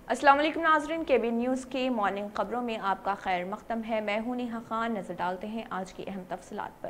السلام علیکم ناظرین، کے بی نیوز کی مارننگ خبروں میں آپ کا خیر مقدم ہے۔ میں ہوں نیہا خان۔ نظر ڈالتے ہیں آج کی اہم تفصیلات پر۔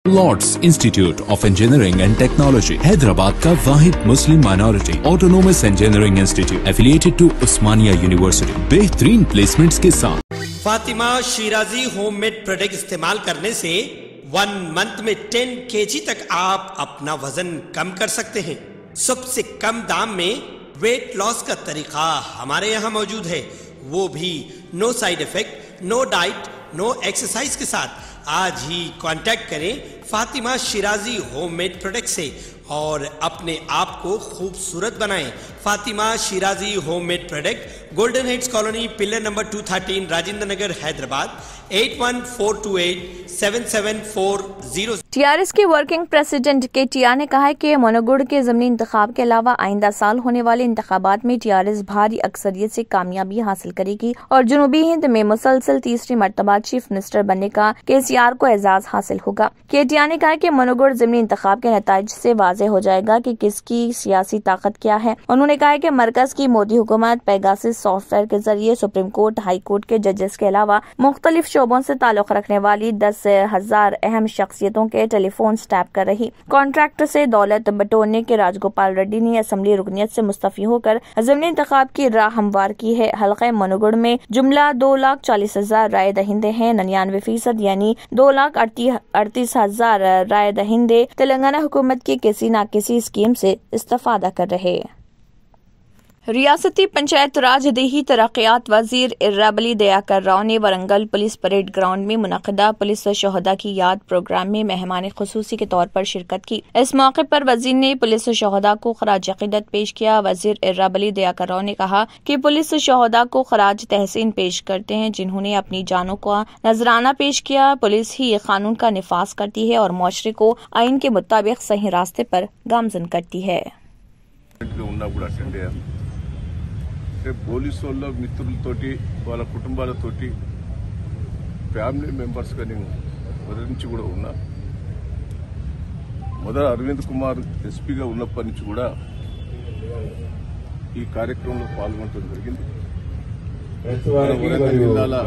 Lords Institute of Engineering and Technology Hyderabad کا واحد مسلم minority autonomous engineering institute affiliated to Osmania University, بہترین پلیسمنٹس کے ساتھ۔ Fatima Shirazi home made product استعمال کرنے سے 1 منتھ میں 10 kg تک آپ اپنا وزن کم کر سکتے ہیں۔ سب سے کم دام میں ویٹ لاس کا طریقہ ہمارے یہاں موجود ہے، وہ بھی no side effect, no diet, no exercise کے ساتھ۔ آج ہی کانٹیکٹ کریں Fatima Shirazi home made product سے اور اپنے آپ کو خوبصورت بنائیں۔ Fatima Shirazi home made product, golden heights colony, pillar number 213، Rajendra Nagar, Hyderabad, 8142877440۔ T R S کے working president K T R نے کہا ہے کہ منوگڑھ کے ضمنی انتخاب کے علاوہ آئندہ سال ہونے والے انتخابات میں ٹی آر ایس بھاری اکثریت سے کامیابی حاصل کرے گی اور جنوبی ہند میں مسلسل تیسری مرتبہ چیف منسٹر بننے کا کے سی آر کو اعزاز حاصل ہوگا۔ کے ٹی آر نے کہا کہ منوگڑھ ضمنی انتخاب کے نتائج سے واضح ہو جائے گا کہ کس کی سیاسی طاقت کیا ہے۔ انہوں نے کہا کہ مرکز کی مودی حکومت پیگاسس سافٹ ویئر کے ذریعے سپریم کورٹ، ہائی کورٹ کے ججز کے علاوہ مختلف شعبوں سے تعلق رکھنے والی 10,000 اہم شخصیتوں کے ٹیلی فونز ٹیپ کر رہی۔ کانٹریکٹ سے دولت بٹورنے کے راج گوپال ریڈی نے اسمبلی رکنیت سے مستعفی ہو کر ضمنی انتخاب کی راہ ہموار کی ہے۔ حلقہ منوگڑھ میں جملہ 2,40,000 رائے دہندے ہیں۔ 99% یعنی 2,38,000 رائے دہندے تلنگانہ حکومت کی کسی نہ کسی اسکیم سے استفادہ کر رہے۔ ریاستی پنچایت راج دیہی ترقیات وزیر ارابلی دیاکر راؤ نے ورنگل پولیس پریڈ گراؤنڈ میں منعقدہ پولیس شہداء کی یاد پروگرام میں مہمان خصوصی کے طور پر شرکت کی۔ اس موقع پر وزیر نے پولیس شہداء کو خراج عقیدت پیش کیا۔ وزیر ارابلی دیاکر راؤ نے کہا کہ پولیس شہداء کو خراج تحسین پیش کرتے ہیں جنہوں نے اپنی جانوں کا نذرانہ پیش کیا۔ پولیس ہی قانون کا نفاذ کرتی ہے اور معاشرے کو آئین کے مطابق صحیح راستے پر گامزن کرتی ہے۔ పోలీసు వాళ్ళ మిత్రులతోటి వాళ్ళ కుటుంబాలతోటి ఫ్యామిలీ మెంబర్స్గా నేను మొదటి నుంచి కూడా ఉన్నా। మొదట అరవింద్ కుమార్ ఎస్పీగా ఉన్నప్పటి నుంచి కూడా ఈ కార్యక్రమంలో పాల్గొనడం జరిగింది। వరంగల్ జిల్లాలో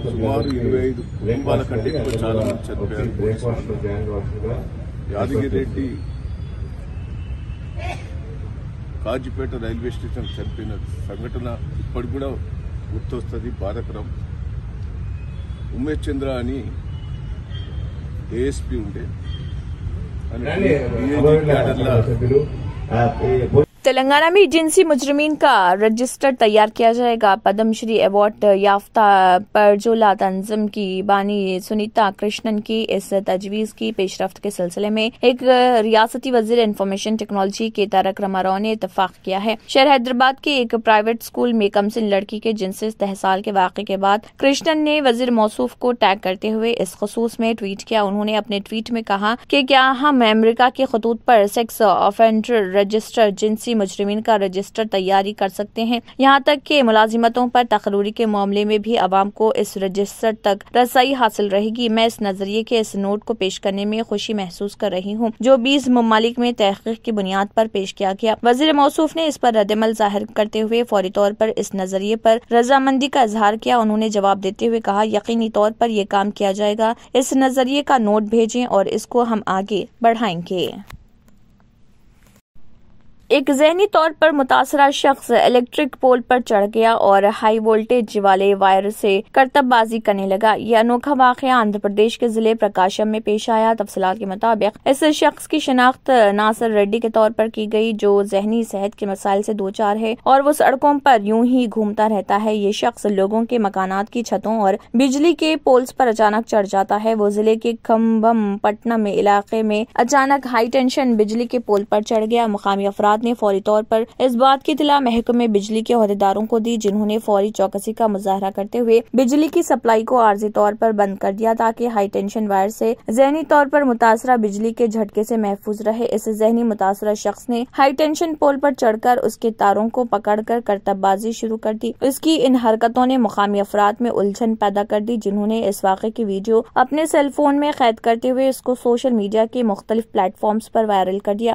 సుమారు 25 కుటుంబాల కంటే ఎక్కువ చాలా మంది చనిపోయారు। యాదగిరి రెడ్డి కాజీపేట రైల్వే స్టేషన్ చనిపోయిన సంఘటన ఇప్పటికి కూడా గుర్తొస్తుంది, బాధాకరం। ఉమేష్ చంద్ర అని ఏఎస్పీ ఉండే تلنگانہ میں جنسی مجرمین کا رجسٹر تیار کیا جائے گا۔ پدم شری ایوارڈ یافتہ پرجولا تنظیم کی بانی سنیتا کرشنن کی اس تجویز کی پیش رفت کے سلسلے میں ایک ریاستی وزیر انفارمیشن ٹیکنالوجی کے تارک راما راؤ نے اتفاق کیا ہے۔ شہر حیدرآباد کے ایک پرائیویٹ اسکول میں کمسن لڑکی کے جنسی استحصال کے واقعے کے بعد کرشنن نے وزیر موصوف کو ٹیگ کرتے ہوئے اس خصوص میں ٹویٹ کیا۔ انہوں نے اپنے ٹویٹ میں کہا کہ کیا ہم امریکہ کے خطوط پر سیکس آفینڈر رجسٹر جنسی مجرمین کا رجسٹر تیاری کر سکتے ہیں، یہاں تک کہ ملازمتوں پر تقرری کے معاملے میں بھی عوام کو اس رجسٹر تک رسائی حاصل رہے گی۔ میں اس نظریے کے اس نوٹ کو پیش کرنے میں خوشی محسوس کر رہی ہوں جو 20 ممالک میں تحقیق کی بنیاد پر پیش کیا گیا۔ وزیر موصوف نے اس پر ردعمل ظاہر کرتے ہوئے فوری طور پر اس نظریے پر رضامندی کا اظہار کیا۔ انہوں نے جواب دیتے ہوئے کہا، یقینی طور پر یہ کام کیا جائے گا، اس نظریے کا نوٹ بھیجیں اور اس کو ہم آگے بڑھائیں گے۔ ایک ذہنی طور پر متاثرہ شخص الیکٹرک پول پر چڑھ گیا اور ہائی وولٹیج والے وائر سے کرتب بازی کرنے لگا۔ یہ انوکھا واقعہ آندھرا پردیش کے ضلع پرکاشم میں پیش آیا۔ تفصیلات کے مطابق اس شخص کی شناخت ناصر ریڈی کے طور پر کی گئی جو ذہنی صحت کے مسائل سے دوچار ہے اور وہ سڑکوں پر یوں ہی گھومتا رہتا ہے۔ یہ شخص لوگوں کے مکانات کی چھتوں اور بجلی کے پولز پر اچانک چڑھ جاتا ہے۔ وہ ضلع کے کھمبم پٹنم علاقے میں اچانک ہائی ٹینشن بجلی کے پول پر چڑھ گیا۔ مقامی افراد نے فوری طور پر اس بات کی اطلاع محکمہ بجلی کے عہدیداروں کو دی جنہوں نے فوری چوکسی کا مظاہرہ کرتے ہوئے بجلی کی سپلائی کو عارضی طور پر بند کر دیا تاکہ ہائی ٹینشن وائر سے ذہنی طور پر متاثرہ بجلی کے جھٹکے سے محفوظ رہے۔ اس ذہنی متاثرہ شخص نے ہائی ٹینشن پول پر چڑھ کر اس کے تاروں کو پکڑ کر کرتب بازی شروع کر دی۔ اس کی ان حرکتوں نے مقامی افراد میں الجھن پیدا کر دی جنہوں نے اس واقعے کی ویڈیو اپنے سیل فون میں قید کرتے ہوئے اس کو سوشل میڈیا کے مختلف پلیٹ فارمز پر وائرل کر دیا۔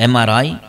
MRI,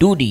2D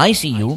ICU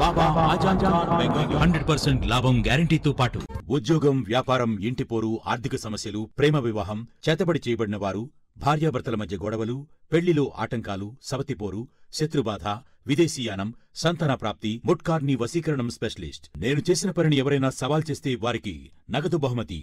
బాబా ఆజాన్ ఖాన్ బెంగాలీ 100% లాభం గ్యారెంటీతో పాటు ఉద్యోగం, వ్యాపారం, ఇంటి పోరు, ఆర్థిక సమస్యలు, ప్రేమ వివాహం, చేతబడి చేయబడిన వారు, భార్యాభర్తల మధ్య గొడవలు, పెళ్లిలో ఆటంకాలు, సవతిపోరు, శత్రుబాధ, విదేశీయానం, సంతాన ప్రాప్తి, ముట్కార్ని వశీకరణం స్పెషలిస్ట్. నేను చేసిన పనిని ఎవరైనా సవాల్ చేస్తే వారికి నగదు బహుమతి.